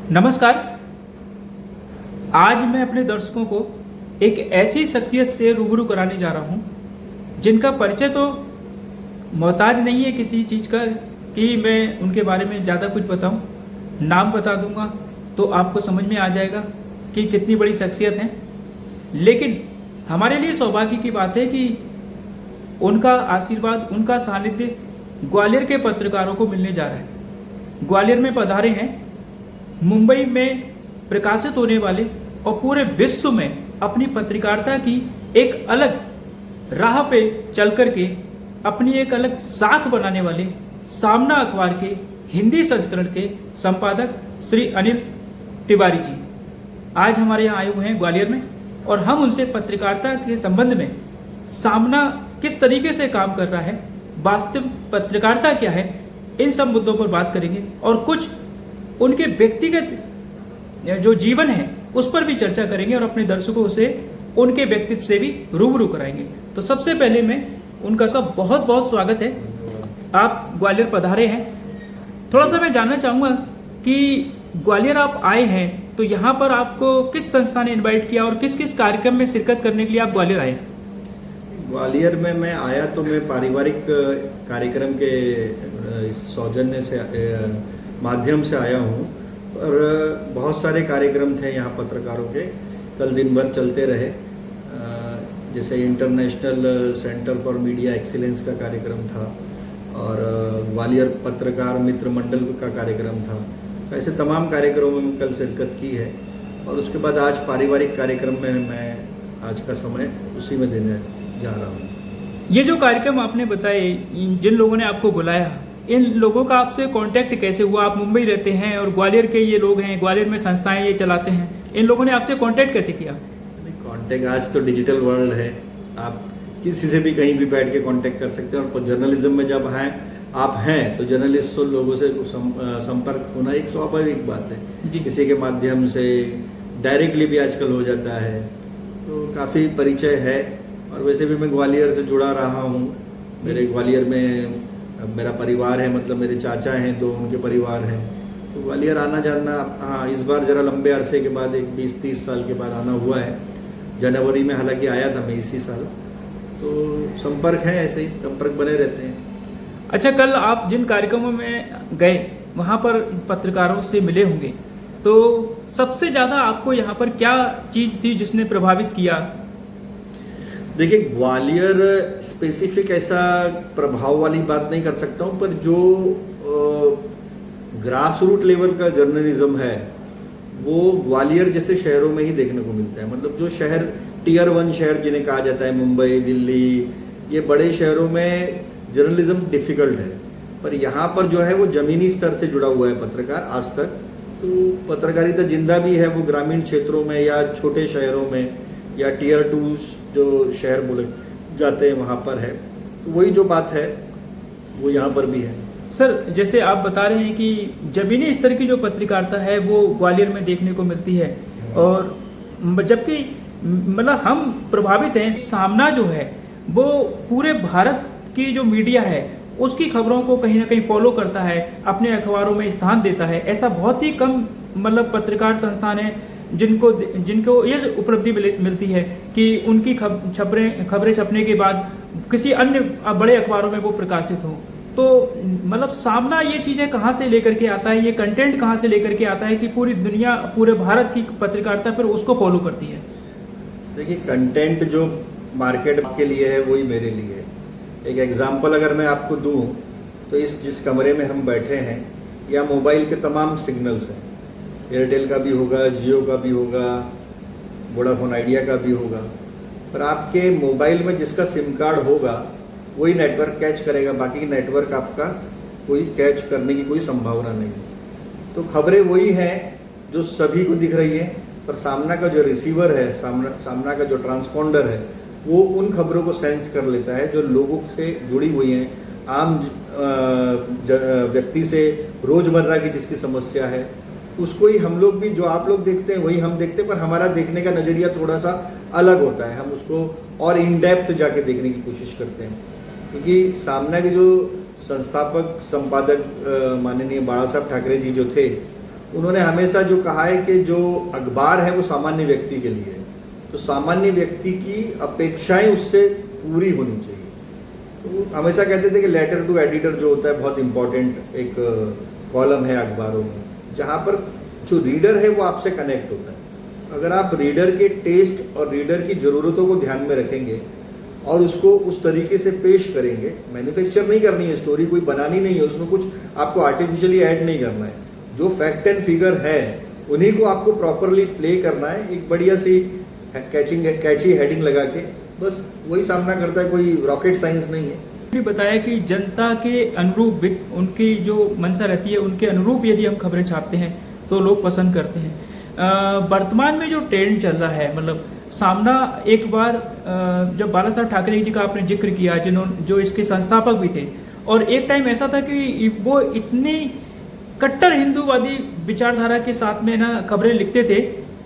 नमस्कार। आज मैं अपने दर्शकों को एक ऐसी शख्सियत से रूबरू कराने जा रहा हूं जिनका परिचय तो मोहताज नहीं है किसी चीज़ का कि मैं उनके बारे में ज़्यादा कुछ बताऊं। नाम बता दूंगा तो आपको समझ में आ जाएगा कि कितनी बड़ी शख्सियत है। लेकिन हमारे लिए सौभाग्य की बात है कि उनका आशीर्वाद, उनका सानिध्य ग्वालियर के पत्रकारों को मिलने जा रहा है। ग्वालियर में पधारे हैं मुंबई में प्रकाशित होने वाले और पूरे विश्व में अपनी पत्रकारिता की एक अलग राह पे चल कर के अपनी एक अलग साख बनाने वाले सामना अखबार के हिंदी संस्करण के संपादक श्री अनिल तिवारी जी आज हमारे यहाँ आए हुए हैं ग्वालियर में, और हम उनसे पत्रकारिता के संबंध में सामना किस तरीके से काम कर रहा है, वास्तविक पत्रकारिता क्या है, इन सब मुद्दों पर बात करेंगे और कुछ उनके व्यक्तिगत जो जीवन है उस पर भी चर्चा करेंगे और अपने दर्शकों से उनके व्यक्तित्व से भी रूबरू कराएंगे। तो सबसे पहले मैं उनका सब बहुत बहुत स्वागत है। आप ग्वालियर पधारे हैं। थोड़ा सा मैं जानना चाहूँगा कि ग्वालियर आप आए हैं तो यहाँ पर आपको किस संस्था ने इनवाइट किया और किस किस कार्यक्रम में शिरकत करने के लिए आप ग्वालियर आए? ग्वालियर में मैं आया तो मैं पारिवारिक कार्यक्रम के सौजन्य से माध्यम से आया हूँ, और बहुत सारे कार्यक्रम थे यहाँ पत्रकारों के, कल दिन भर चलते रहे। जैसे international centre for media excellence का कार्यक्रम था और ग्वालियर पत्रकार मित्र मंडल का कार्यक्रम था। तो ऐसे तमाम कार्यक्रमों में कल शिरकत की है, और उसके बाद आज पारिवारिक कार्यक्रम में मैं आज का समय उसी में देने जा रहा हूँ। ये जो कार्यक्रम आपने बताए, जिन लोगों ने आपको बुलाया, इन लोगों का आपसे कांटेक्ट कैसे हुआ? आप मुंबई रहते हैं और ग्वालियर के ये लोग हैं, ग्वालियर में संस्थाएं ये चलाते हैं, इन लोगों ने आपसे कांटेक्ट कैसे किया? कांटेक्ट आज तो डिजिटल वर्ल्ड है, आप किसी से भी कहीं भी बैठ के कांटेक्ट कर सकते हैं। और जर्नलिज्म में जब आप हैं तो जर्नलिस्ट लोगों से संपर्क होना एक स्वाभाविक बात है। किसी के माध्यम से डायरेक्टली भी आजकल हो जाता है, तो काफ़ी परिचय है। और वैसे भी मैं ग्वालियर से जुड़ा रहा हूँ। मेरे ग्वालियर में मेरा परिवार है, मतलब मेरे चाचा हैं, दो उनके परिवार हैं, तो ग्वालियर आना जाना, हाँ इस बार ज़रा लंबे अरसे के बाद एक 20-30 साल के बाद आना हुआ है। जनवरी में हालांकि आया था मैं इसी साल, तो संपर्क है, ऐसे ही संपर्क बने रहते हैं। अच्छा, कल आप जिन कार्यक्रमों में गए वहाँ पर पत्रकारों से मिले होंगे, तो सबसे ज़्यादा आपको यहाँ पर क्या चीज़ थी जिसने प्रभावित किया? देखिए, ग्वालियर स्पेसिफिक ऐसा प्रभाव वाली बात नहीं कर सकता हूँ, पर जो ग्रास रूट लेवल का जर्नलिज्म है वो ग्वालियर जैसे शहरों में ही देखने को मिलता है। मतलब जो शहर टियर 1 शहर जिन्हें कहा जाता है, मुंबई, दिल्ली, ये बड़े शहरों में जर्नलिज्म डिफिकल्ट है, पर यहाँ पर जो है वो ज़मीनी स्तर से जुड़ा हुआ है पत्रकार आज तक। तो पत्रकारिता जिंदा भी है वो ग्रामीण क्षेत्रों में या छोटे शहरों में या टियर 2 जो शहर बोले जाते हैं वहाँ पर है। तो वही जो बात है वो यहाँ पर भी है। सर, जैसे आप बता रहे हैं कि जमीनी स्तर की जो पत्रकारिता है वो ग्वालियर में देखने को मिलती है, और जबकि मतलब हम प्रभावित हैं, सामना जो है वो पूरे भारत की जो मीडिया है उसकी खबरों को कहीं ना कहीं फॉलो करता है, अपने अखबारों में स्थान देता है। ऐसा बहुत ही कम मतलब पत्रकार संस्थान है जिनको ये उपलब्धि मिलती है कि उनकी खबरें छपने के बाद किसी अन्य बड़े अखबारों में वो प्रकाशित हों। तो मतलब सामना ये चीज़ें कहाँ से लेकर के आता है, ये कंटेंट कहाँ से लेकर के आता है कि पूरी दुनिया, पूरे भारत की पत्रकारिता पर उसको फॉलो करती है? देखिए, कंटेंट जो मार्केट के लिए है वही मेरे लिए है। एक एग्जाम्पल अगर मैं आपको दूँ तो जिस कमरे में हम बैठे हैं या मोबाइल के तमाम सिग्नल्स हैं, एयरटेल का भी होगा, जियो का भी होगा, वोडाफोन आइडिया का भी होगा, पर आपके मोबाइल में जिसका सिम कार्ड होगा वही नेटवर्क कैच करेगा, बाकी नेटवर्क आपका कोई कैच करने की कोई संभावना नहीं। तो खबरें वही हैं जो सभी को दिख रही है, पर सामना का जो रिसीवर है, सामना का जो ट्रांसपोंडर है, वो उन खबरों को सेंस कर लेता है जो लोगों से जुड़ी हुई हैं, आम व्यक्ति से रोजमर्रा की जिसकी समस्या है उसको ही हम लोग भी, जो आप लोग देखते हैं वही हम देखते हैं, पर हमारा देखने का नज़रिया थोड़ा सा अलग होता है। हम उसको और इन डेप्थ जाके देखने की कोशिश करते हैं, क्योंकि सामना के जो संस्थापक संपादक माननीय बाला साहब ठाकरे जी जो थे, उन्होंने हमेशा जो कहा है कि जो अखबार है वो सामान्य व्यक्ति के लिए है, तो सामान्य व्यक्ति की अपेक्षाएं उससे पूरी होनी चाहिए। तो हमेशा कहते थे कि लेटर टू एडिटर जो होता है बहुत इंपॉर्टेंट एक कॉलम है अखबारों में, जहाँ पर जो रीडर है वो आपसे कनेक्ट होता है। अगर आप रीडर के टेस्ट और रीडर की ज़रूरतों को ध्यान में रखेंगे और उसको उस तरीके से पेश करेंगे, मैन्युफैक्चर नहीं करनी है स्टोरी, कोई बनानी नहीं है, उसमें कुछ आपको आर्टिफिशियली ऐड नहीं करना है, जो फैक्ट एंड फिगर है उन्हीं को आपको प्रॉपरली प्ले करना है, एक बढ़िया सी कैची हेडिंग लगा के, बस वही सामना करता है, कोई रॉकेट साइंस नहीं है। भी बताया कि जनता के अनुरूप उनकी जो मंशा रहती है उनके अनुरूप यदि हम खबरें छापते हैं तो लोग पसंद करते हैं। वर्तमान में जो ट्रेंड चल रहा है, मतलब सामना एक बार जब बाला साहब ठाकरे जी का आपने जिक्र किया, जो इसके संस्थापक भी थे, और एक टाइम ऐसा था कि वो इतनी कट्टर हिंदूवादी विचारधारा के साथ में ना खबरें लिखते थे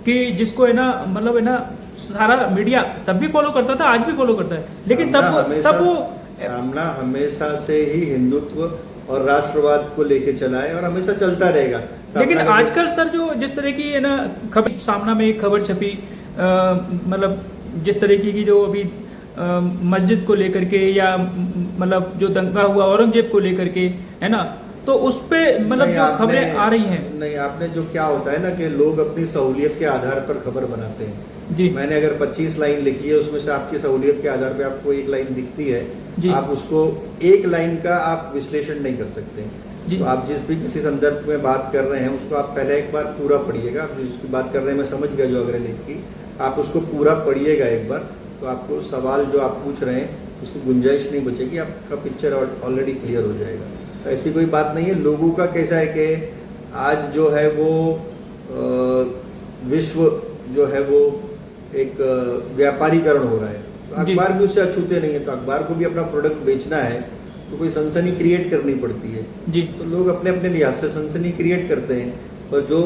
कि जिसको है ना, मतलब है ना, सारा मीडिया तब भी फॉलो करता था, आज भी फॉलो करता है, लेकिन तब वो सामना हमेशा से ही हिंदुत्व और राष्ट्रवाद को लेके चला है और हमेशा चलता रहेगा। लेकिन आजकल सर जो जिस तरह की है ना खबर, सामना में एक खबर छपी, मतलब जिस तरीके की जो अभी मस्जिद को लेकर के, या मतलब जो दंगा हुआ औरंगजेब को लेकर के, है ना, तो उस पे मतलब जो खबरें आ रही हैं, नहीं, आपने जो क्या होता है ना कि लोग अपनी सहूलियत के आधार पर खबर बनाते हैं जी। मैंने अगर 25 लाइन लिखी है, उसमें से आपकी सहूलियत के आधार पे आपको एक लाइन दिखती है, आप उसको एक लाइन का आप विश्लेषण नहीं कर सकते। तो आप जिस भी किसी संदर्भ में बात कर रहे हैं उसको आप पहले एक बार पूरा पढ़िएगा। आप जिसकी बात कर रहे हैं मैं समझ गया जो अग्रलेख की, आप उसको पूरा पढ़िएगा एक बार, तो आपको सवाल जो आप पूछ रहे हैं उसकी गुंजाइश नहीं बचेगी, आपका पिक्चर ऑलरेडी क्लियर हो जाएगा। तो ऐसी कोई बात नहीं है। लोगों का कैसा है कि आज जो है वो विश्व जो है वो एक व्यापारीकरण हो रहा है, तो अखबार भी उससे अछूते नहीं है। तो अखबार को भी अपना प्रोडक्ट बेचना है तो कोई सनसनी क्रिएट करनी पड़ती है जी। तो लोग अपने अपने लिहाज से सनसनी क्रिएट करते हैं, पर जो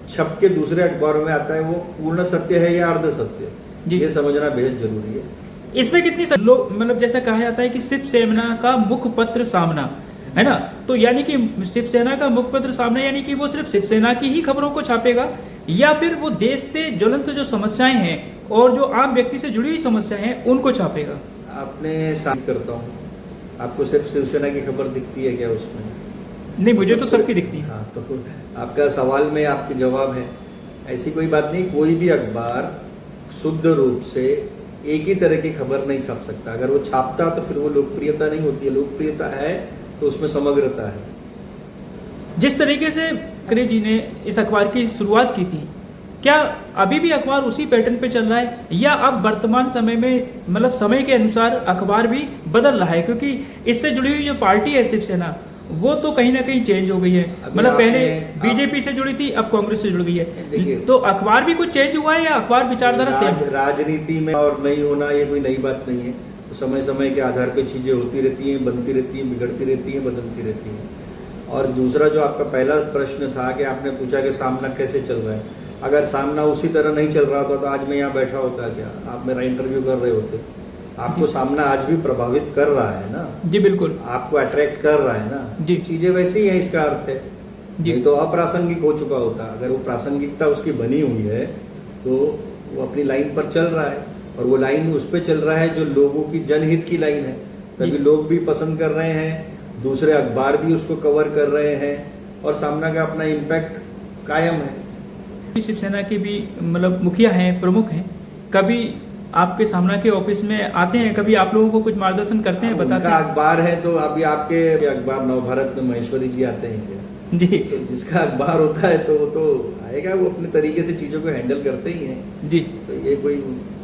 छप के दूसरे अखबारों में आता है वो पूर्ण सत्य है या अर्ध सत्य, ये समझना बेहद जरूरी है। इसमें कितनी लोग, मतलब जैसा कहा जाता है कि शिवसेना का मुखपत्र सामना है ना, तो यानी कि शिवसेना का मुखपत्र सामना यानी कि वो सिर्फ शिवसेना की ही खबरों को छापेगा, या फिर वो देश से ज्वलंत जो समस्याएं हैं और जो आम व्यक्ति से जुड़ी हुई समस्याएं हैं उनको छापेगा। आपने साथ करता हूँ, आपको सिर्फ शिवसेना की खबर दिखती है क्या उसमें? नहीं, मुझे तो सबकी दिखती है। हाँ, तो आपका सवाल में आपकी जवाब है, ऐसी कोई बात नहीं। कोई भी अखबार शुद्ध रूप से एक ही तरह की खबर नहीं छाप सकता। अगर वो छापता तो फिर वो लोकप्रियता नहीं होती है। लोकप्रियता है तो उसमें समग्रता है। जिस तरीके से ठाकरे जी ने इस अखबार की शुरुआत की थी, क्या अभी भी अखबार उसी पैटर्न पे चल रहा है, या अब वर्तमान समय में मतलब समय के अनुसार अखबार भी बदल रहा है? क्योंकि इससे जुड़ी हुई जो पार्टी है शिवसेना, वो तो कहीं ना कहीं चेंज हो गई है। मतलब पहले बीजेपी से जुड़ी थी, अब कांग्रेस से जुड़ गई है। तो अखबार भी कुछ चेंज हुआ है या अखबार विचारधारा सेम? राजनीति में और नहीं होना ये कोई नई बात नहीं है। तो समय समय के आधार पे चीजें होती रहती हैं, बनती रहती हैं, बिगड़ती रहती हैं, बदलती रहती हैं। और दूसरा जो आपका पहला प्रश्न था कि आपने पूछा कि सामना कैसे चल रहा है, अगर सामना उसी तरह नहीं चल रहा होता तो आज मैं यहाँ बैठा होता क्या, आप मेरा इंटरव्यू कर रहे होते? आपको सामना आज भी प्रभावित कर रहा है ना? जी बिल्कुल। आपको अट्रैक्ट कर रहा है ना? जी। चीजें वैसी हैं, इसका अर्थ है नहीं तो अप्रासंगिक हो चुका होता। अगर वो प्रासंगिकता उसकी बनी हुई है तो वो अपनी लाइन पर चल रहा है, और वो लाइन उस पर चल रहा है जो लोगों की जनहित की लाइन है। तभी लोग भी पसंद कर रहे हैं, दूसरे अखबार भी उसको कवर कर रहे हैं, और सामना का अपना इम्पैक्ट कायम है। शिवसेना के भी मतलब मुखिया हैं, प्रमुख हैं, कभी आपके सामना के ऑफिस में आते हैं, कभी आप लोगों को कुछ मार्गदर्शन करते हैं, बताते हैं? अखबार है तो अभी आपके अखबार नवभारत में महेश्वरी जी आते हैं क्या? जी। तो जिसका अखबार होता है तो वो तो आएगा, वो अपने तरीके से चीजों को हैंडल करते ही हैं जी। तो ये कोई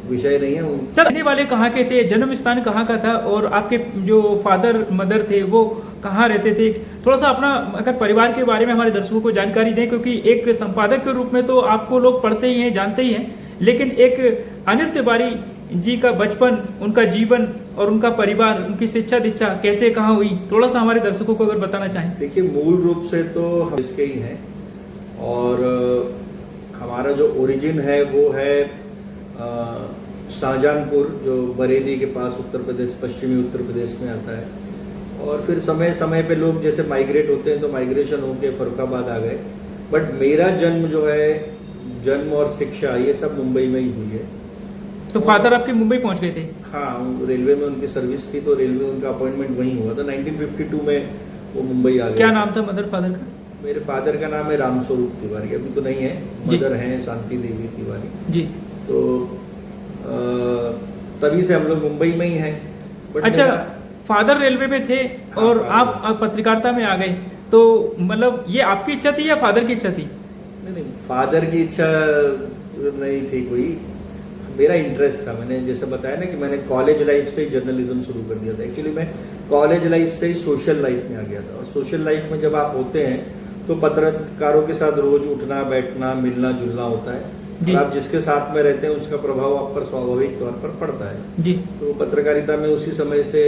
विषय नहीं है। सर, रहने वाले कहाँ के थे, जन्म स्थान कहाँ का था, और आपके जो फादर मदर थे वो कहाँ रहते थे? थोड़ा सा अपना अगर परिवार के बारे में हमारे दर्शकों को जानकारी दें, क्योंकि एक संपादक के रूप में तो आपको लोग पढ़ते ही हैं, जानते ही हैं, लेकिन एक अनिल तिवारी जी का बचपन, उनका जीवन और उनका परिवार, उनकी शिक्षा दीक्षा कैसे कहाँ हुई, थोड़ा सा हमारे दर्शकों को अगर बताना चाहें। देखिए, मूल रूप से तो हम इसके ही हैं, और हमारा जो ओरिजिन है वो है शाहजहानपुर, जो बरेली के पास उत्तर प्रदेश, पश्चिमी उत्तर प्रदेश में आता है। और फिर समय समय पे लोग जैसे माइग्रेट होते हैं तो माइग्रेशन होके फर्रुखाबाद आ गए, बट मेरा जन्म जो है, जन्म और शिक्षा ये सब मुंबई में ही हुई है। तो फादर आपके मुंबई पहुंच गए थे? हाँ, रेलवे में उनकी सर्विस थी, तो रेलवे में उनका अपॉइंटमेंट वहीं हुआ था। 1952 में वो मुंबई आ गए। क्या नाम था मदर फादर का? मेरे फादर का नाम है रामस्वरूप तिवारी, अभी तो नहीं है। मदर हैं शांति देवी तिवारी जी। तो तभी से हम लोग मुंबई में ही हैं। बट अच्छा, मेरा- फादर रेलवे में थे हाँ, और फादर। आप पत्रकारिता में आ गए, तो मतलब ये आपकी इच्छा थी या फादर की इच्छा थी? नहीं, फादर की इच्छा नहीं थी कोई, मेरा इंटरेस्ट था। मैंने जैसे बताया ना कि मैंने कॉलेज लाइफ से ही जर्नलिज्म शुरू कर दिया था। एक्चुअली मैं कॉलेज लाइफ से ही सोशल लाइफ में आ गया था, और सोशल लाइफ में जब आप होते हैं तो पत्रकारों के साथ रोज उठना बैठना मिलना जुलना होता है, जी। और आप जिसके साथ में रहते हैं उसका प्रभाव आप पर स्वाभाविक तौर पर पड़ता है। जी। तो पत्रकारिता में उसी समय से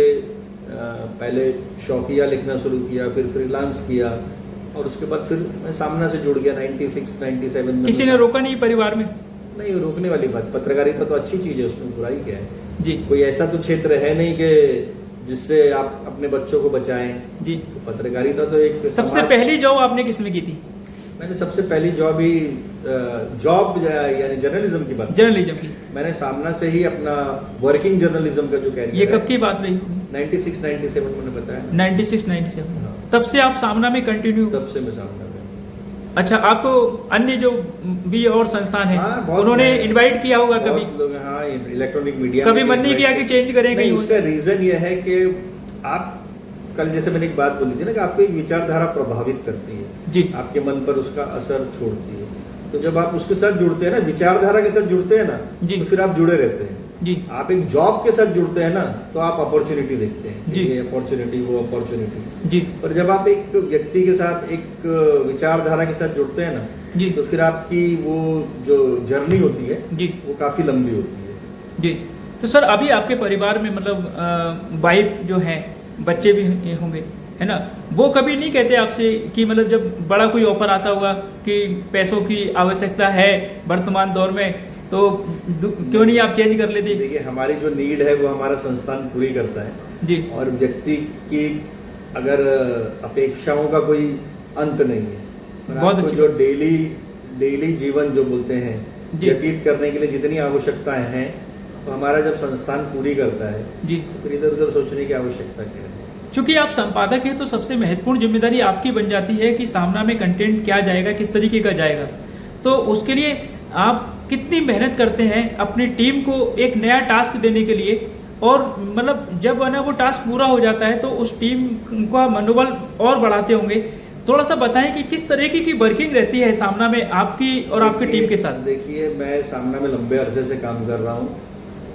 पहले शौकिया लिखना शुरू किया, फिर फ्रीलांस किया, और उसके बाद फिर मैं सामना से जुड़ गया 96 97 में। किसी ने रोका नहीं परिवार में? नहीं, रोकने वाली बात, पत्रकारिता तो अच्छी चीज़ है, उसमें बुराई क्या है। जी। कोई ऐसा तो क्षेत्र है नहीं कि जिससे आप अपने बच्चों को बचाएं। जी। तो पत्रकारिता तो एक सबसे पहली जॉब आपने किसमें की थी? मैंने सबसे पहली जॉब ही जॉब यानी जर्नलिज्म की बात, जर्नलिज्म की? मैंने सामना से ही अपना वर्किंग जर्नलिज्म का जो कैरियर ये कब की बात रही होगी? 96 97 मैंने बताया, 96 97। हाँ। तब से आप सामना में कंटिन्यू? तब से मैं सामना में। अच्छा, आपको अन्य जो भी और संस्थान है हाँ, बहुत उन्होंने मैं- इनवाइट किया होगा कभी? बहुत लोग, हाँ, इलेक्ट्रॉनिक मीडिया कभी में मन नहीं किया कि चेंज करें नहीं, कहीं? उसका रीजन ये है कि आप कल जैसे मैंने एक बात बोली थी ना कि आपको एक विचारधारा प्रभावित करती है, जी। आपके मन पर उसका असर छोड़ती है। तो जब आप उसके साथ जुड़ते हैं ना, विचारधारा के साथ जुड़ते हैं ना, जी। तो फिर आप जुड़े रहते हैं। जी। आप एक जॉब के साथ जुड़ते हैं ना, तो आप अपॉर्चुनिटी देखते हैं, जी। ये अपॉर्चुनिटी वो अपॉर्चुनिटी। जी। पर जब आप एक व्यक्ति के साथ एक विचारधारा के साथ जुड़ते हैं ना, जी। तो फिर आपकी वो जो जर्नी होती है जी। वो काफी लंबी होती है। जी। तो सर, अभी आपके परिवार में मतलब वाइफ जो है, बच्चे भी होंगे, है ना? वो कभी नहीं कहते आपसे कि मतलब जब बड़ा कोई ऑफर आता होगा कि पैसों की आवश्यकता है वर्तमान दौर में, तो क्यों नहीं आप चेंज कर लेते? देखिए, हमारी जो नीड है वो हमारा संस्थान पूरी करता है, जी। और व्यक्ति की अगर अपेक्षाओं का कोई अंत नहीं है। पर बहुत आपको अच्छी जो डेली जीवन जो बोलते हैं जी। व्यतीत करने के लिए जितनी आवश्यकताएं हैं, तो हमारा जब संस्थान पूरी करता है जी। तो फिर इधर उधर सोचने की आवश्यकता क्या है। चूंकि आप संपादक हैं तो सबसे महत्वपूर्ण जिम्मेदारी आपकी बन जाती है कि सामना में कंटेंट क्या जाएगा, किस तरीके का जाएगा। तो उसके लिए आप कितनी मेहनत करते हैं अपनी टीम को एक नया टास्क देने के लिए, और मतलब जब है ना वो टास्क पूरा हो जाता है तो उस टीम का मनोबल और बढ़ाते होंगे। थोड़ा सा बताएं कि किस तरीके की वर्किंग रहती है सामना में आपकी और आपकी टीम के साथ? देखिए, मैं सामना में लंबे अरसे से काम कर रहा हूँ,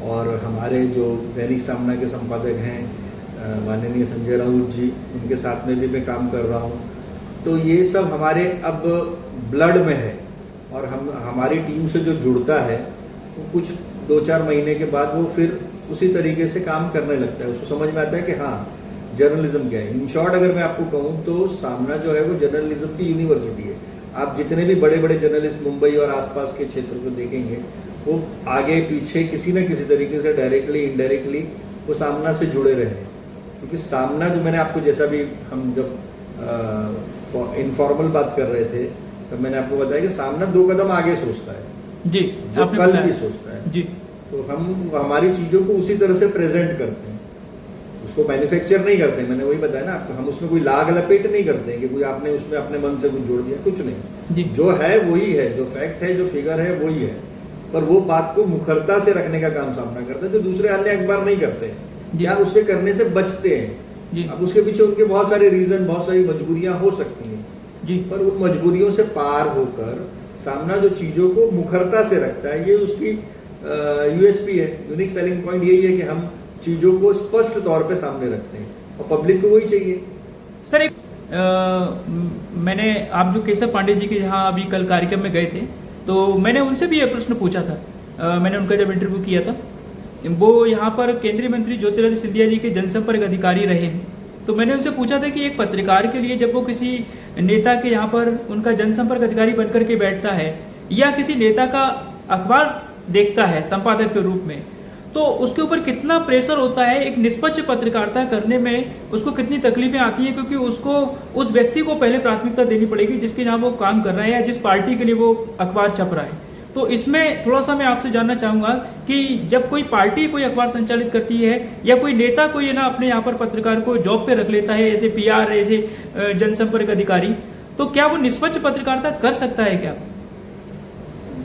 और हमारे जो दैनिक सामना के संपादक हैं माननीय संजय राउत जी, उनके साथ में भी मैं काम कर रहा हूँ। तो ये सब हमारे अब ब्लड में है, और हमारी टीम से जो जुड़ता है वो कुछ 2-4 महीने के बाद वो फिर उसी तरीके से काम करने लगता है। उसको समझ में आता है कि हाँ, जर्नलिज्म क्या है। इन शॉर्ट अगर मैं आपको कहूँ तो सामना जो है वो जर्नलिज्म की यूनिवर्सिटी है। आप जितने भी बड़े बड़े जर्नलिस्ट मुंबई और आसपास के क्षेत्र को देखेंगे, वो आगे पीछे किसी न किसी तरीके से डायरेक्टली इनडायरेक्टली वो सामना से जुड़े रहे हैं। क्योंकि सामना जो मैंने आपको, जैसा भी हम जब इनफॉर्मल बात कर रहे थे, तब मैंने आपको बताया कि सामना 2 कदम आगे सोचता है, जी, जो आपने कल बताया। भी सोचता है। जी। तो हम हमारी चीज़ों को उसी तरह से प्रेजेंट करते हैं, उसको मैन्युफैक्चर नहीं करते। मैंने वही बताया ना आपको, हम उसमें कोई लाग लपेट नहीं करते हैं कि कोई आपने उसमें अपने मन से कुछ जोड़ दिया, कुछ नहीं। जी। जो है वही है, जो फैक्ट है, जो फिगर है वही है, पर वो बात को मुखरता से रखने का काम सामना करता है, जो दूसरे अन्य अखबार नहीं करते हैं, या उससे करने से बचते हैं। जी। अब उसके पीछे उनके बहुत सारे रीजन, बहुत सारी मजबूरियां हो सकती हैं, जी। पर उन मजबूरियों से पार होकर सामना जो चीजों को मुखरता से रखता है, ये उसकी यूएसपी है, यूनिक सेलिंग पॉइंट यही है कि हम चीजों को स्पष्ट तौर पे सामने रखते हैं, और पब्लिक को वही चाहिए। सर, एक मैंने, आप जो केशव पांडे जी के यहाँ अभी कल कार्यक्रम में गए थे, तो मैंने उनसे भी ये प्रश्न पूछा था। मैंने उनका जब इंटरव्यू किया था, वो यहाँ पर केंद्रीय मंत्री ज्योतिरादित्य सिंधिया जी के जनसंपर्क अधिकारी रहे हैं। तो मैंने उनसे पूछा था कि एक पत्रकार के लिए जब वो किसी नेता के यहाँ पर उनका जनसंपर्क अधिकारी बनकर के बैठता है, या किसी नेता का अखबार देखता है संपादक के रूप में, तो उसके ऊपर कितना प्रेशर होता है, एक निष्पक्ष पत्रकारिता करने में उसको कितनी तकलीफें आती हैं, क्योंकि उसको उस व्यक्ति को पहले प्राथमिकता देनी पड़ेगी जिसके यहाँ वो काम कर रहा है या जिस पार्टी के लिए वो अखबार छप रहा है। तो इसमें थोड़ा सा मैं आपसे जानना चाहूँगा कि जब कोई पार्टी कोई अखबार संचालित करती है या कोई नेता कोई ना अपने यहाँ पर पत्रकार को जॉब पे रख लेता है, ऐसे PR, ऐसे जनसंपर्क अधिकारी, तो क्या वो निष्पक्ष पत्रकारिता कर सकता है क्या?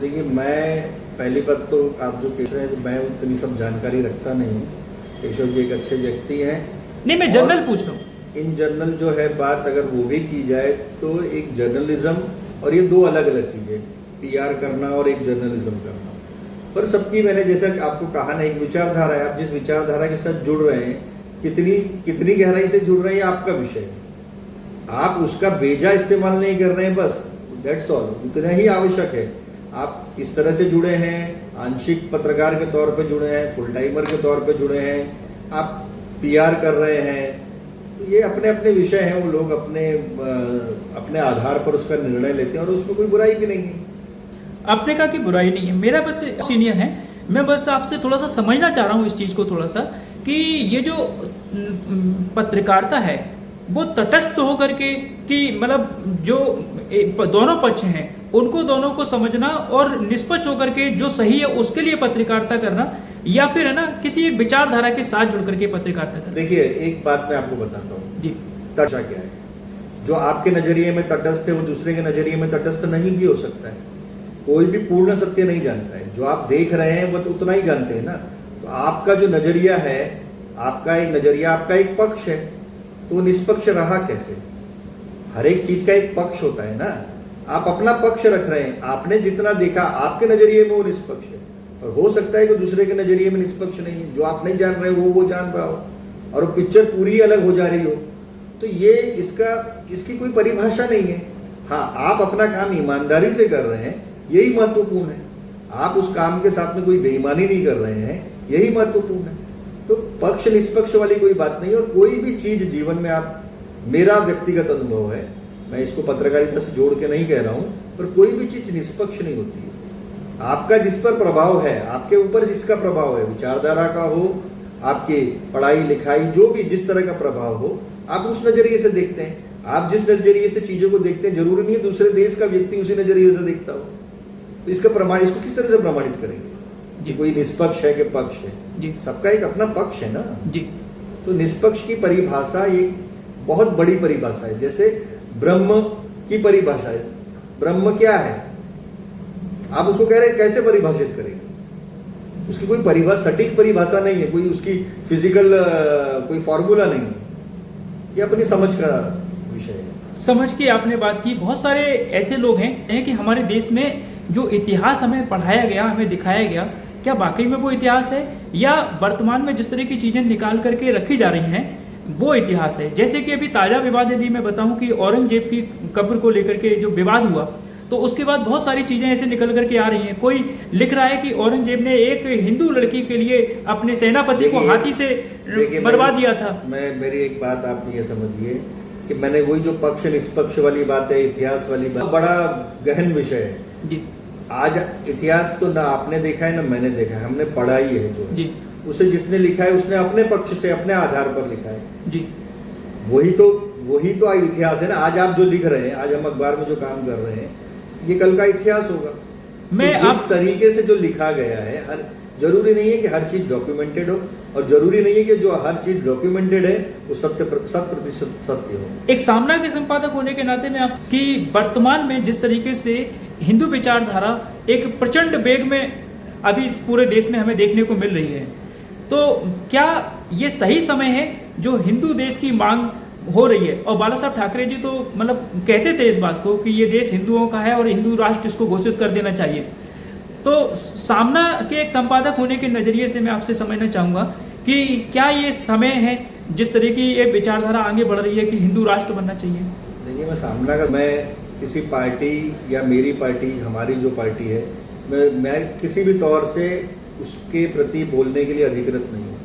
देखिए, मैं पहली बात तो आप जो कह रहे हैं, मैं उतनी सब जानकारी रखता नहीं हूँ। केशव जी एक अच्छे व्यक्ति हैं। नहीं, मैं जनरल पूछ रहा हूँ। इन जनरल जो है बात अगर वो भी की जाए तो एक जर्नलिज्म और ये दो अलग अलग चीज़ें, PR करना और एक जर्नलिज्म करना। पर सबकी, मैंने जैसा आपको कहा ना, एक विचारधारा है। आप जिस विचारधारा के साथ जुड़ रहे हैं, कितनी गहराई से जुड़ रहे हैं, आपका विषय है। आप उसका बेजा इस्तेमाल नहीं कर रहे हैं, बस दैट्स ऑल, उतना ही आवश्यक है। आप किस तरह से जुड़े हैं, आंशिक पत्रकार के तौर पे जुड़े हैं, फुल टाइमर के तौर पे जुड़े हैं, आप PR कर रहे हैं, तो ये अपने अपने विषय हैं। वो लोग अपने आधार पर उसका निर्णय लेते हैं और उसमें कोई बुराई भी नहीं है। आपने कहा कि बुराई नहीं है, मेरा बस सीनियर है, मैं बस आपसे थोड़ा सा समझना चाह रहा हूँ इस चीज़ को थोड़ा सा, कि ये जो पत्रकारिता है वो तटस्थ होकर के, कि मतलब जो दोनों पक्ष हैं उनको दोनों को समझना और निष्पक्ष होकर के जो सही है उसके लिए पत्रकारिता करना, या फिर है ना किसी एक विचारधारा के साथ जुड़ करके पत्रकारिता करना। देखिए, एक बात मैं आपको बताता हूँ जी, तटस्थ क्या है। जो आपके नजरिए में तटस्थ है वो दूसरे के नजरिए में तटस्थ नहीं भी हो सकता है। कोई भी पूर्ण सत्य नहीं जानता है। जो आप देख रहे हैं वो तो उतना ही जानते हैं ना। तो आपका जो नजरिया है, आपका एक नजरिया, आपका एक पक्ष है, तो वो निष्पक्ष रहा कैसे? हर एक चीज का एक पक्ष होता है ना। आप अपना पक्ष रख रहे हैं, आपने जितना देखा आपके नजरिए में वो निष्पक्ष है, और हो सकता है कि दूसरे के नजरिए में निष्पक्ष नहीं है। जो आप नहीं जान रहे वो जान रहा हो, और वो पिक्चर पूरी ही अलग हो जा रही हो। तो ये इसकी कोई परिभाषा नहीं है। हाँ, आप अपना काम ईमानदारी से कर रहे हैं, यही महत्वपूर्ण है। आप उस काम के साथ में कोई बेईमानी नहीं कर रहे हैं, यही महत्वपूर्ण है। तो पक्ष निष्पक्ष वाली कोई बात नहीं। और कोई भी चीज जीवन में आप, मेरा व्यक्तिगत अनुभव है, मैं इसको पत्रकारिता से जोड़ के नहीं कह रहा हूं, पर कोई भी चीज निष्पक्ष नहीं होती है। आपका जिस पर प्रभाव है, आपके ऊपर जिसका प्रभाव है, विचारधारा का हो, आपकी पढ़ाई लिखाई, जो भी जिस तरह का प्रभाव हो, आप उस नजरिए से देखते हैं। आप जिस नजरिए से चीजों को देखते हैं, जरूरी नहीं है दूसरे देश का व्यक्ति उसी नजरिए से देखता हो। तो इसको किस तरह से प्रमाणित करेंगे कि कोई निष्पक्ष है कि पक्ष है? जी, सबका एक अपना पक्ष है ना जी। तो निष्पक्ष की परिभाषा एक बहुत बड़ी परिभाषा है। जैसे ब्रह्म की परिभाषा है। ब्रह्म क्या है? आप उसको कह रहे हैं, कैसे परिभाषित करेंगे? उसकी कोई परिभाषा, सटीक परिभाषा नहीं है, कोई उसकी फिजिकल कोई फॉर्मूला नहीं है। ये अपनी समझ का विषय है। समझ की आपने बात की। बहुत सारे ऐसे लोग हैं कि हमारे देश में जो इतिहास हमें पढ़ाया गया, हमें दिखाया गया, क्या वाकई में वो इतिहास है, या वर्तमान में जिस तरह की चीजें निकाल करके रखी जा रही हैं वो इतिहास है? जैसे कि अभी ताजा विवाद यदि मैं बताऊं कि औरंगजेब की कब्र को लेकर के जो विवाद हुआ, तो उसके बाद बहुत सारी चीजें ऐसे निकल करके आ रही हैं। कोई लिख रहा है कि औरंगजेब ने एक हिंदू लड़की के लिए अपने सेनापति को हाथी से मरवा दिया था। मेरी एक बात आप ये समझिए कि मैंने वही जो पक्ष निष्पक्ष वाली बात है, इतिहास वाली बात, बड़ा गहन विषय है जी। आज इतिहास तो ना आपने देखा है ना मैंने देखा है, हमने पढ़ा ही है जो जी। उसे जिसने लिखा है उसने अपने पक्ष से, अपने आधार पर लिखा है जी। वही तो इतिहास है ना। आज आप जो लिख रहे हैं, आज हम अखबार में जो काम कर रहे हैं, ये कल का इतिहास होगा। मैं तो जिस तरीके से जो लिखा गया है, जरूरी नहीं है कि हर चीज डॉक्यूमेंटेड हो, और जरूरी नहीं है कि जो हर चीज डॉक्यूमेंटेड है वो 100% सत्य हो। एक सामना के संपादक होने के नाते मैं आपसे कि वर्तमान में जिस तरीके से हिंदू विचारधारा एक प्रचंड वेग में अभी पूरे देश में हमें देखने को मिल रही है, तो क्या ये सही समय है जो हिंदू देश की मांग हो रही है? और बाला साहब ठाकरे जी तो मतलब कहते थे इस बात को कि ये देश हिंदुओं का है और हिंदू राष्ट्र इसको घोषित कर देना चाहिए। तो सामना के एक संपादक होने के नजरिए से मैं आपसे समझना चाहूंगा कि क्या ये समय है जिस तरह की ये विचारधारा आगे बढ़ रही है कि हिंदू राष्ट्र बनना चाहिए? देखिए, मैं सामना का, मैं किसी पार्टी या मेरी पार्टी, हमारी जो पार्टी है, मैं किसी भी तौर से उसके प्रति बोलने के लिए अधिकृत नहीं हूँ।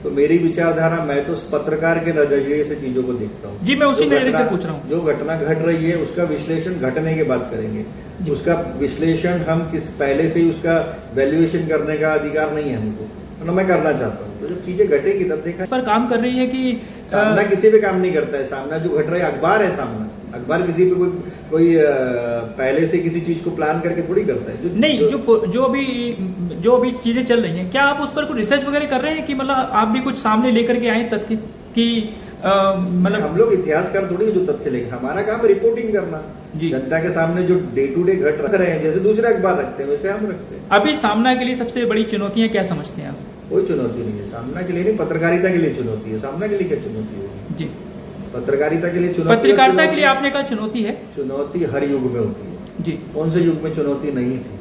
तो मेरी विचारधारा, मैं तो पत्रकार के नजरिए से चीजों को देखता हूँ जी। मैं उसी नजरिए से पूछ रहा हूँ। जो घटना घट रही है उसका विश्लेषण घटने के बाद करेंगे। उसका विश्लेषण हम पहले से ही उसका वैल्यूएशन करने का अधिकार नहीं है हमको। ना मैं करना चाहता हूँ। तो जब चीजें घटेगी तब देखा। पर काम कर रही है कि सामना किसी पे काम नहीं करता है। सामना जो घट रहा है, अखबार है सामना। अखबार किसी पे कोई पहले से किसी चीज को प्लान करके थोड़ी करता है। नहीं, जो अभी चीजें चल रही हैं, क्या आप उस पर कुछ रिसर्च वगैरह कर रहे हैं कि मतलब आप भी कुछ सामने लेकर के आए तथ्य कि मतलब हम लोग इतिहासकार थोड़ी है जो तथ्य लेके, हमारा काम रिपोर्टिंग करना। जनता के सामने जो डे टू डे घट रहे हैं, जैसे दूसरे अखबार रखते हैं वैसे हम रखते हैं। अभी सामना के लिए सबसे बड़ी चुनौतियां क्या समझते हैं आप? कोई चुनौती नहीं है सामना के लिए, नहीं पत्रकारिता के लिए चुनौती है। सामना के लिए क्या चुनौती होगी? जी, पत्रकारिता के लिए चुनौती। पत्रकारिता के लिए आपने कहा चुनौती है। चुनौती हर युग में होती है जी। कौन से युग में चुनौती नहीं थी?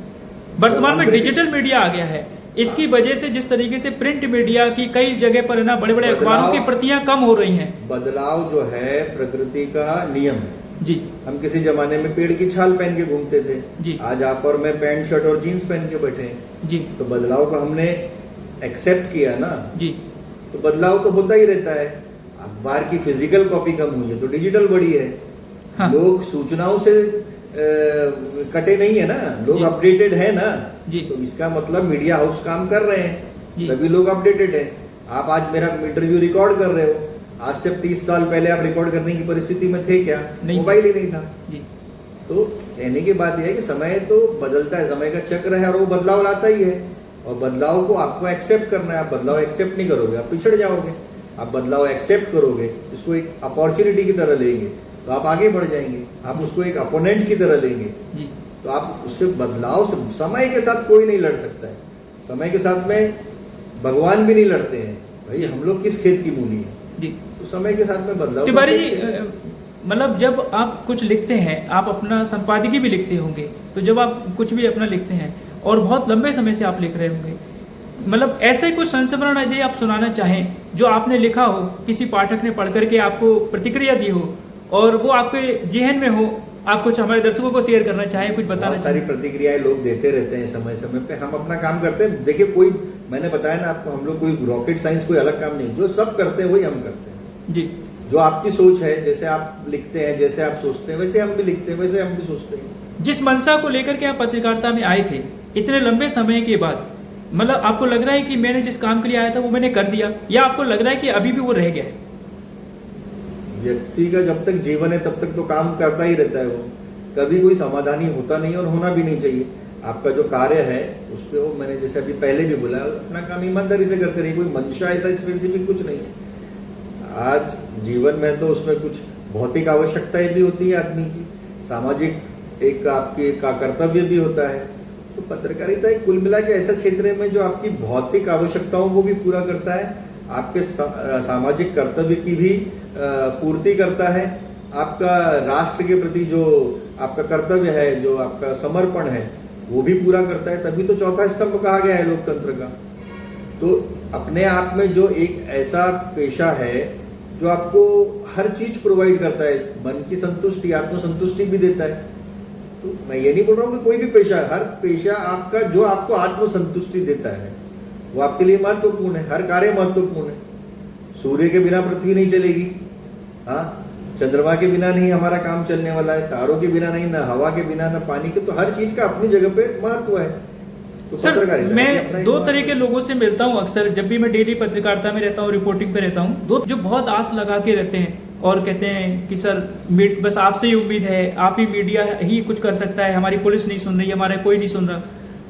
वर्तमान में डिजिटल मीडिया आ गया है, इसकी वजह से जिस तरीके से प्रिंट मीडिया की कई जगह पर ना बड़े बड़े अखबारों की प्रतियां कम हो रही हैं। बदलाव जो है प्रकृति का नियम है जी। हम किसी जमाने में पेड़ की छाल पहन के घूमते थे जी। आज आप और मैं पैंट शर्ट और जीन्स पहन के बैठे हैं जी। तो बदलाव को हमने एक्सेप्ट किया ना जी। तो बदलाव तो होता ही रहता है। अखबार की फिजिकल कॉपी कम हुई है तो डिजिटल बढ़ी है। हाँ। लोग सूचनाओं से कटे नहीं है ना, लोग अपडेटेड है ना जी। तो इसका मतलब मीडिया हाउस काम कर रहे हैं तभी लोग अपडेटेड है। आप आज मेरा इंटरव्यू रिकॉर्ड कर रहे हो, आज से 30 साल पहले आप रिकॉर्ड करने की परिस्थिति में थे क्या? मोबाइल ही नहीं था जी। तो कहने की बात यह है कि समय तो बदलता है, समय का चक्र है और वो बदलाव लाता ही है और बदलाव को आपको एक्सेप्ट करना है। आप बदलाव एक्सेप्ट नहीं करोगे आप पिछड़ जाओगे। आप बदलाव एक्सेप्ट करोगे, इसको एक अपॉर्चुनिटी की तरह लेंगे तो आप आगे बढ़ जाएंगे। आप उसको एक अपोनेंट की तरह लेंगे जी। तो आप उससे बदलाव से, समय के साथ कोई नहीं लड़ सकता है। समय के साथ में भगवान भी नहीं लड़ते हैं। भाई हम लोग किस खेत की मूली है जी। तो समय के साथ में बदलाव। तिवारी जी, मतलब जब आप कुछ लिखते हैं, आप अपना संपादकीय भी लिखते होंगे, तो जब आप कुछ भी अपना लिखते हैं और बहुत लंबे समय से आप लिख रहे होंगे, मतलब ऐसे कुछ संस्मरण यदि आप सुनाना चाहें जो आपने लिखा हो, किसी पाठक ने पढ़ करके आपको प्रतिक्रिया दी हो और वो आपके जेहन में हो, आप कुछ हमारे दर्शकों को शेयर करना चाहें, कुछ बताना चाहें? सारी प्रतिक्रियाएं लोग देते रहते हैं समय समय पे। हम अपना काम करते हैं। देखिए कोई, मैंने बताया ना आपको, हम लोग कोई रॉकेट साइंस कोई अलग काम नहीं, जो सब करते हैं वही हम करते हैं जी। जो आपकी सोच है, जैसे आप लिखते हैं, जैसे आप सोचते हैं, वैसे हम भी लिखते हैं, वैसे हम भी सोचते हैं। जिस मंशा को लेकर के आप पत्रकारिता में आए थे इतने लंबे समय के बाद, मतलब आपको लग रहा है कि मैंने जिस काम के लिए आया था वो मैंने कर दिया, या आपको लग रहा है कि अभी भी वो रह गया है? व्यक्ति का जब तक जीवन है तब तक तो काम करता ही रहता है। वो कभी कोई समाधानी होता नहीं और होना भी नहीं चाहिए। आपका जो कार्य है उस पर वो, मैंने जैसे अभी पहले भी बोला, अपना काम ईमानदारी से करते रहिए। कोई मंशा ऐसा स्पेसिफिक कुछ नहीं है। आज जीवन में तो उसमें कुछ भौतिक आवश्यकताएं भी होती है आदमी की, सामाजिक एक आपकी का कर्तव्य भी होता है। तो पत्रकारिता एक कुल मिला के ऐसा क्षेत्र है में जो आपकी भौतिक आवश्यकताओं को भी पूरा करता है, आपके सामाजिक कर्तव्य की भी पूर्ति करता है, आपका राष्ट्र के प्रति जो आपका कर्तव्य है, जो आपका समर्पण है वो भी पूरा करता है। तभी तो चौथा स्तंभ कहा गया है लोकतंत्र का। तो अपने आप में जो एक ऐसा पेशा है जो आपको हर चीज प्रोवाइड करता है, मन की संतुष्टि, आत्मसंतुष्टि भी देता है। तो मैं ये नहीं बोल रहा हूँ कि कोई भी पेशा, हर पेशा आपका जो आपको आत्मसंतुष्टि देता है वो आपके लिए महत्वपूर्ण है। हर कार्य महत्वपूर्ण है। सूर्य के बिना पृथ्वी नहीं चलेगी, हाँ, चंद्रमा के बिना नहीं हमारा काम चलने वाला है, तारों के बिना नहीं, ना हवा के बिना, ना पानी के। तो हर चीज का अपनी जगह पे महत्व है। तो सर, मैं दो तरह के लोगों से मिलता हूँ अक्सर, जब भी मैं डेली पत्रकारिता में रहता हूँ, रिपोर्टिंग पे रहता हूँ। दो जो बहुत आस लगा के रहते हैं और कहते हैं कि सर बस आपसे ही उम्मीद है, आप ही मीडिया ही कुछ कर सकता है, हमारी पुलिस नहीं सुन रही, हमारा कोई नहीं सुन रहा।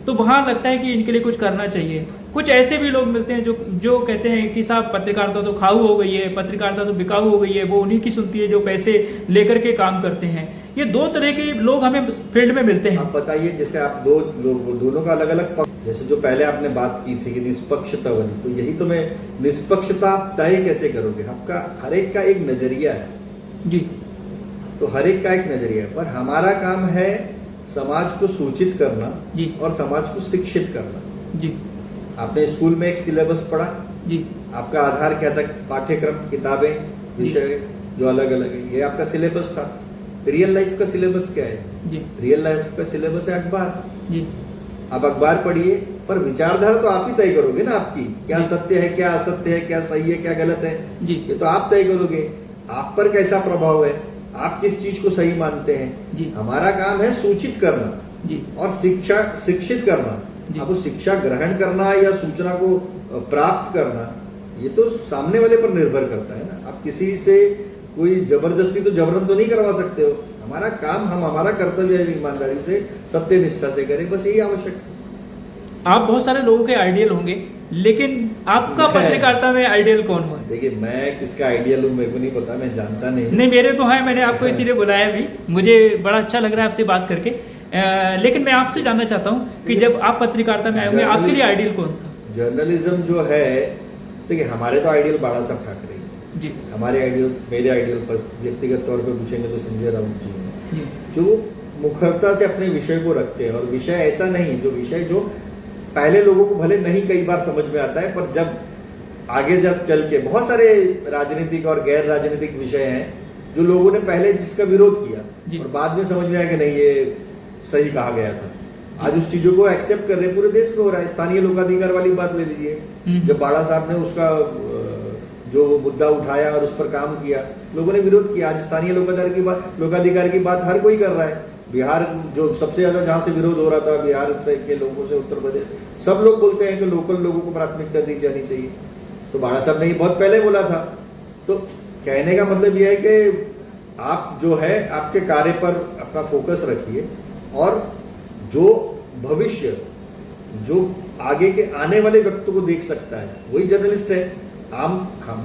तो वहाँ लगता है कि इनके लिए कुछ करना चाहिए। कुछ ऐसे भी लोग मिलते हैं जो कहते हैं कि साहब पत्रकारिता तो खाऊ हो गई है, पत्रकारिता तो बिकाऊ हो गई है, वो उन्हीं की सुनती है जो पैसे लेकर के काम करते हैं। ये दो तरह के लोग हमें फील्ड में मिलते हैं। आप बताइए, जैसे आप दोनों का अलग अलग पक्ष, जैसे जो पहले आपने बात की थी कि निष्पक्षता वाली, तो यही तो मैं, निष्पक्षता आप तय कैसे करोगे? आपका हर एक का एक नजरिया है जी। तो हर एक का एक नजरिया है, पर हमारा काम है समाज को सूचित करना जी और समाज को शिक्षित करना जी। आपने स्कूल में एक सिलेबस पढ़ा जी, आपका आधार क्या था? पाठ्यक्रम, किताबें, विषय जो अलग अलग है, ये आपका सिलेबस था। रियल लाइफ का सिलेबस क्या है जी? रियल लाइफ का सिलेबस है अखबार जी। आप अखबार पढ़िए, पर विचारधारा तो आप ही तय करोगे ना, आपकी क्या सत्य है, क्या असत्य है, क्या सही है, क्या गलत है जी, ये तो आप तय करोगे। आप पर कैसा प्रभाव है, आप किस चीज को सही मानते हैं जी। हमारा काम है सूचित करना जी और शिक्षित करना। अब शिक्षा ग्रहण करना या सूचना को प्राप्त करना, ये तो सामने वाले पर निर्भर करता है ना। आप किसी से कोई जबरदस्ती तो जबरन तो नहीं करवा सकते हो। हमारा काम, हम हमारा कर्तव्य है ईमानदारी से, सत्य निष्ठा से करें, बस यही आवश्यक है। आप बहुत सारे लोगों के आइडियल होंगे, लेकिन आपका पत्रकारिता में आइडियल कौन हुआ? देखिए, मैं किसका आइडियल हूँ मेरे को नहीं पता, मैं जानता नहीं। नहीं, मेरे तो है, मैंने आपको इसीलिए बुलाया भी, मुझे बड़ा अच्छा लग रहा है आपसे बात करके। लेकिन मैं आपसे जानना चाहता हूँ कि जब आप पत्रकारिता में आए होंगे, आपके लिए आइडियल कौन था? जर्नलिज्म जो है, देखिए हमारे तो आइडियल बाला साहब ठाकरे जी, हमारे आइडियल, मेरे आइडियल पर व्यक्तिगत तौर पर पूछेंगे तो संजय राउत जी हैं, जी, जो मुखरता से अपने विषय को रखते हैं। और विषय ऐसा नहीं, जो विषय जो पहले लोगों को भले नहीं कई बार समझ में आता है, पर जब आगे जब चल के बहुत सारे राजनीतिक और गैर राजनीतिक विषय हैं जो लोगों ने पहले जिसका विरोध किया और बाद में समझ में आया कि नहीं, ये सही कहा गया था। आज उस चीजों को एक्सेप्ट कर रहे हैं, पूरे देश में हो रहा है। स्थानीय लोकाधिकार वाली बात ले लीजिए, जब बाड़ा साहब ने उसका जो मुद्दा उठाया और उस पर काम किया, लोगों ने विरोध किया। आज स्थानीय लोकाधिकार की बात हर कोई कर रहा है। बिहार जो सबसे ज्यादा जहां से विरोध हो रहा था, बिहार से के लोगों से, उत्तर प्रदेश, सब लोग बोलते हैं कि लोकल लोगों को प्राथमिकता दी जानी चाहिए। तो बाड़ा साहब ने ये बहुत पहले बोला था। तो कहने का मतलब यह है कि आप जो है आपके कार्य पर अपना फोकस रखिए, और जो भविष्य, जो आगे के आने वाले वक्त को देख सकता है, वही जर्नलिस्ट है।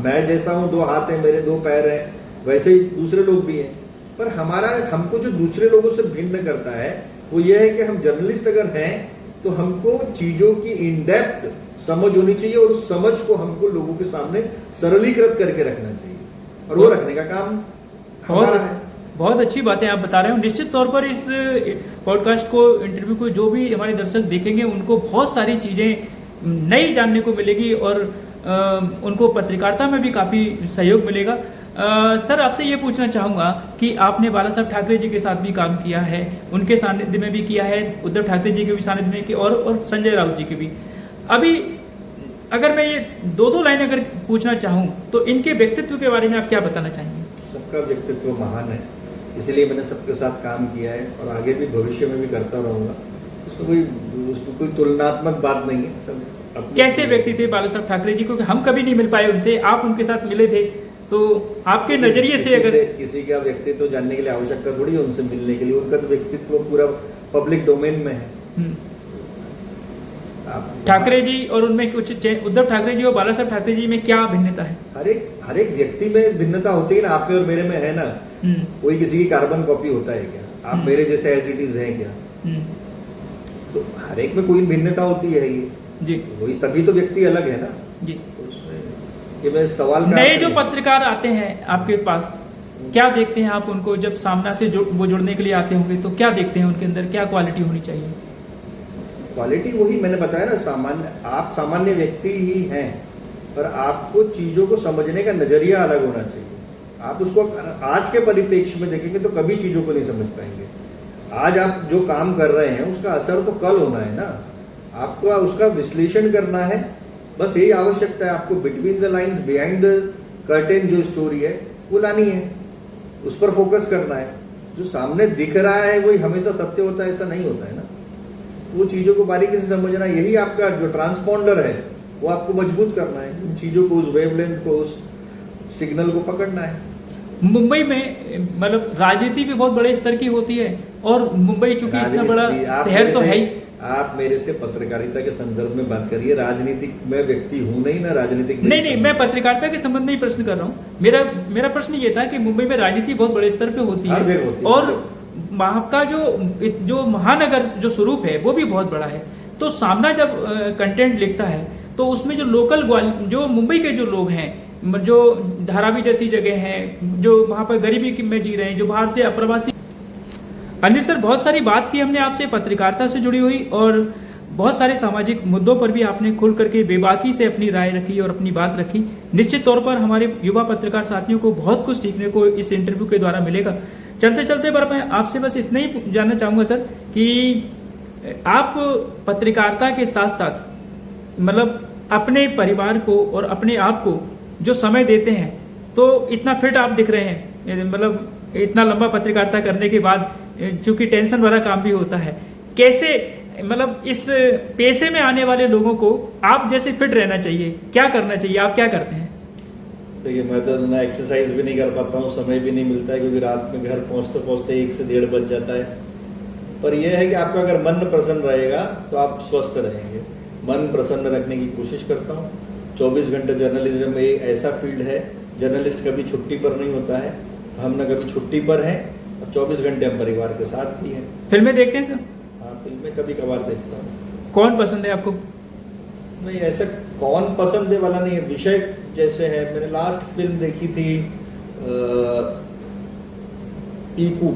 मैं जैसा हूं, 2 हाथ हैं मेरे, 2 पैर हैं, वैसे ही दूसरे लोग भी हैं। पर हमको जो दूसरे लोगों से भिन्न करता है वो ये है कि हम जर्नलिस्ट अगर हैं तो हमको चीजों की इन डेप्थ समझ होनी चाहिए, और उस समझ को हमको लोगों के सामने सरलीकृत करके रखना चाहिए, और वो रखने का काम हमारा है। बहुत अच्छी बातें आप बता रहे हो। निश्चित तौर पर इस पॉडकास्ट को, इंटरव्यू को जो भी हमारे दर्शक देखेंगे, उनको बहुत सारी चीज़ें नई जानने को मिलेगी, और उनको पत्रकारिता में भी काफ़ी सहयोग मिलेगा। सर, आपसे ये पूछना चाहूँगा कि आपने बाला साहब ठाकरे जी के साथ भी काम किया है, उनके सानिध्य में भी किया है, उद्धव ठाकरे जी के भी सानिध्य में किया, और संजय राउत जी के भी। अभी अगर मैं ये 2 लाइन अगर पूछना चाहूँ तो इनके व्यक्तित्व के बारे में आप क्या बताना चाहेंगे? सबका व्यक्तित्व महान है, इसलिए मैंने सबके साथ काम किया है और आगे भी भविष्य में भी करता रहूँगा। उसमें कोई तुलनात्मक बात नहीं है। सब कैसे व्यक्ति थे बाला साहब ठाकरे जी? क्योंकि हम कभी नहीं मिल पाए उनसे, आप उनके साथ मिले थे, तो आपके नजरिए से अगर किसी का व्यक्तित्व जानने के लिए आवश्यकता थोड़ी है उनसे मिलने के लिए, उनका तो व्यक्तित्व पूरा पब्लिक डोमेन में है। ठाकरे जी और उनमें कुछ, उद्धव ठाकरे जी और बाला साहब ठाकरे जी में क्या भिन्नता है? हर एक व्यक्ति में भिन्नता होती है ना। आप में और मेरे में है ना। कोई किसी की कार्बन कॉपी होता है क्या? आप मेरे जैसे एज इट इज हैं क्या? तो हर एक में कोई भिन्नता होती है ये जी, वही, तभी तो व्यक्ति अलग है ना जी। ये मैं सवाल नए जो पत्रकार आते हैं आपके पास, क्या देखते हैं आप उनको? जब सामना से वो जुड़ने के लिए आते होंगे तो क्या देखते हैं उनके अंदर, क्या क्वालिटी होनी चाहिए? क्वालिटी वही मैंने बताया ना, आप सामान्य व्यक्ति ही हैं, पर आपको चीजों को समझने का नजरिया अलग होना चाहिए। आप उसको आज के परिप्रेक्ष्य में देखेंगे तो कभी चीजों को नहीं समझ पाएंगे। आज आप जो काम कर रहे हैं उसका असर तो कल होना है ना। आपको उसका विश्लेषण करना है, बस यही आवश्यकता है। आपको between the lines, behind the curtain जो स्टोरी है वो लानी है, उस पर फोकस करना है। जो सामने दिख रहा है वही हमेशा सत्य होता है, ऐसा नहीं होता है ना। वो चीजों को बारीकी से समझना, यही आपका जो ट्रांसपॉन्डर है वो आपको मजबूत करना है। उन चीजों को, उस वेवलेंथ को, उस सिग्नल को पकड़ना है। मुंबई में मतलब राजनीति भी बहुत बड़े स्तर की होती है, और मुंबई चूंकि इतना बड़ा शहर तो है ही। आप मेरे से पत्रकारिता के संदर्भ में बात करिए, राजनीतिक मैं व्यक्ति हूं नहीं ना, राजनीतिक नहीं, मैं पत्रकारिता के संबंध में ही प्रश्न कर रहा हूँ। मेरा प्रश्न ये था कि मुंबई में राजनीति बहुत बड़े स्तर पे होती है, और वहाँ का जो महानगर जो स्वरूप है वो भी बहुत बड़ा है। तो सामना जब कंटेंट लिखता है तो उसमें जो लोकल, जो मुंबई के जो लोग हैं, जो धारावी जैसी जगह हैं, जो वहाँ पर गरीबी में जी रहे हैं, जो बाहर से अप्रवासी। अनिल सर, बहुत सारी बात की हमने आपसे पत्रकारिता से जुड़ी हुई, और बहुत सारे सामाजिक मुद्दों पर भी आपने खुल करके बेबाकी से अपनी राय रखी और अपनी बात रखी। निश्चित तौर पर हमारे युवा पत्रकार साथियों को बहुत कुछ सीखने को इस इंटरव्यू के द्वारा मिलेगा। चलते चलते पर मैं आपसे बस इतना ही जानना चाहूँगा सर कि आप पत्रकारिता के साथ साथ मतलब अपने परिवार को और अपने आप को जो समय देते हैं, तो इतना फिट आप दिख रहे हैं, मतलब इतना लंबा पत्रकारिता करने के बाद, क्योंकि टेंशन वाला काम भी होता है। कैसे मतलब इस पेशे में आने वाले लोगों को आप जैसे फिट रहना चाहिए, क्या करना चाहिए, आप क्या करते हैं? देखिए, मैं तो ना एक्सरसाइज भी नहीं कर पाता हूँ, समय भी नहीं मिलता है, क्योंकि रात में घर पहुँचते पहुँचते 1 से 1:30 बज जाता है। पर यह है कि आपका अगर मन प्रसन्न रहेगा तो आप स्वस्थ रहेंगे। मन प्रसन्न रखने की कोशिश करता हूँ। 24 घंटे जर्नलिज्म एक ऐसा फील्ड है, जर्नलिस्ट कभी छुट्टी पर नहीं होता है। हम न कभी छुट्टी पर हैं और 24 घंटे हम परिवार के साथ भी हैं। फिल्में देखते हैं सर? हाँ, फिल्में कभी कभार देखता हूँ। कौन पसंद है आपको? नहीं, ऐसा कौन पसंद है वाला नहीं है, विषय जैसे है। मैंने लास्ट फिल्म देखी थी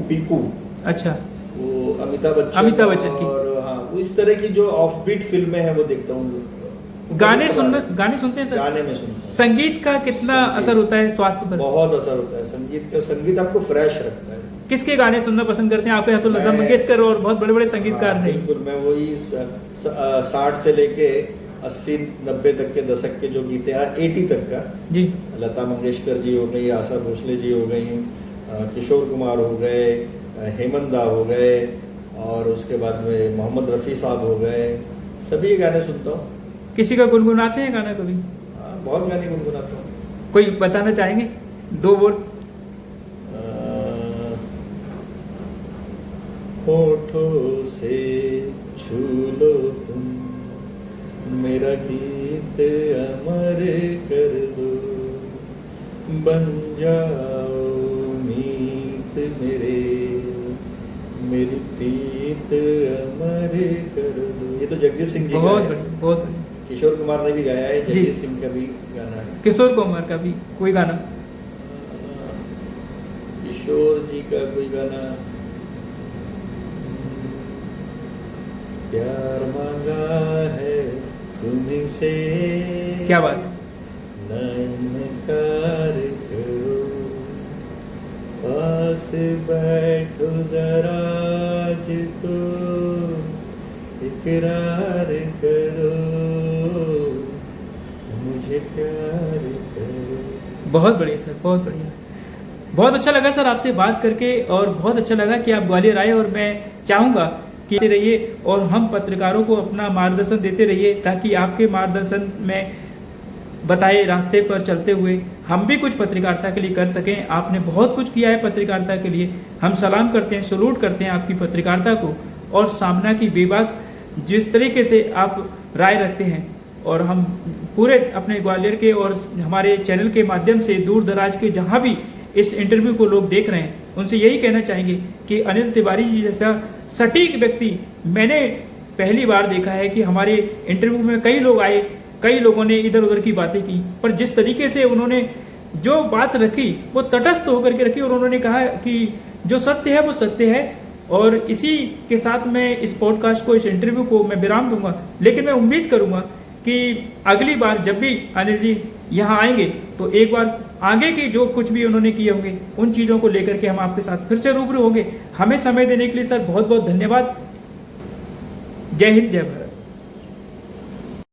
पीकू। अच्छा, वो अमिताभ बच्चन की। और हाँ, वो इस तरह की जो ऑफबीट फिल्में हैं वो देखता हूँ। गाने सुनते हैं सर? गाने में सुनता हूँ। संगीत का कितना असर होता है स्वास्थ्य पर? बहुत असर होता है संगीत आपको फ्रेश रखता है। किसके गाने सुनना पसंद करते हैं? आपके यहाँ तो लता मंगेशकर और बहुत बड़े बड़े संगीतकार हैं। बिल्कुल, मैं वही 60 से लेके 80-90 तक के दशक के जो गीत हैं, 80 तक का जी, लता मंगेशकर जी हो गई, आशा भोसले जी हो गई, किशोर कुमार हो गए, हेमंत दा हो गए, और उसके बाद में मोहम्मद रफ़ी साहब हो गए, सभी गाने सुनता हूँ। किसी का गुनगुनाते हैं गाना कभी? हाँ, बहुत गाने गुनगुनाता हूँ। कोई बताना चाहेंगे 2 बोल? होठों से छू लो तुम, मेरा गीत अमर कर दो, बन जाओ मीत मेरी प्रीत अमर कर दो। ये तो जगदीश सिंह जी बहुत का है। बढ़िया, बहुत बढ़िया। किशोर कुमार ने भी गाया है, जी। जगदीश सिंह का भी गाना है। किशोर कुमार का भी कोई गाना? किशोर जी का कोई गाना, प्यार मांगा है तुम्हीं से, क्या बात? ना इनकार करो, पास बैठो जरा आज तो इकरार करो, मुझे प्यार करो। बहुत बढ़िया सर, बहुत बढ़िया। बहुत अच्छा लगा सर आपसे बात करके, और बहुत अच्छा लगा कि आप ग्वालियर आए, और मैं चाहूँगा कि रहिए और हम पत्रकारों को अपना मार्गदर्शन देते रहिए, ताकि आपके मार्गदर्शन में बताए रास्ते पर चलते हुए हम भी कुछ पत्रकारिता के लिए कर सकें। आपने बहुत कुछ किया है पत्रकारिता के लिए, हम सलाम करते हैं, सैल्यूट करते हैं आपकी पत्रकारिता को, और सामना की बेबाक जिस तरीके से आप राय रखते हैं, और हम पूरे अपने ग्वालियर के और हमारे चैनल के माध्यम से दूर दराज के जहाँ भी इस इंटरव्यू को लोग देख रहे हैं, उनसे यही कहना चाहेंगे कि अनिल तिवारी जी जैसा सटीक व्यक्ति मैंने पहली बार देखा है। कि हमारे इंटरव्यू में कई लोग आए, कई लोगों ने इधर उधर की बातें की, पर जिस तरीके से उन्होंने जो बात रखी वो तटस्थ होकर के रखी, और उन्होंने कहा कि जो सत्य है वो सत्य है। और इसी के साथ मैं इस पॉडकास्ट को, इस इंटरव्यू को मैं विराम दूंगा, लेकिन मैं उम्मीद करूंगा कि अगली बार जब भी अनिल जी यहाँ आएंगे तो एक बार आगे के जो कुछ भी उन्होंने किए होंगे उन चीज़ों को लेकर के हम आपके साथ फिर से रूबरू होंगे। हमें समय देने के लिए सर बहुत बहुत धन्यवाद। जय हिंद, जय भारत।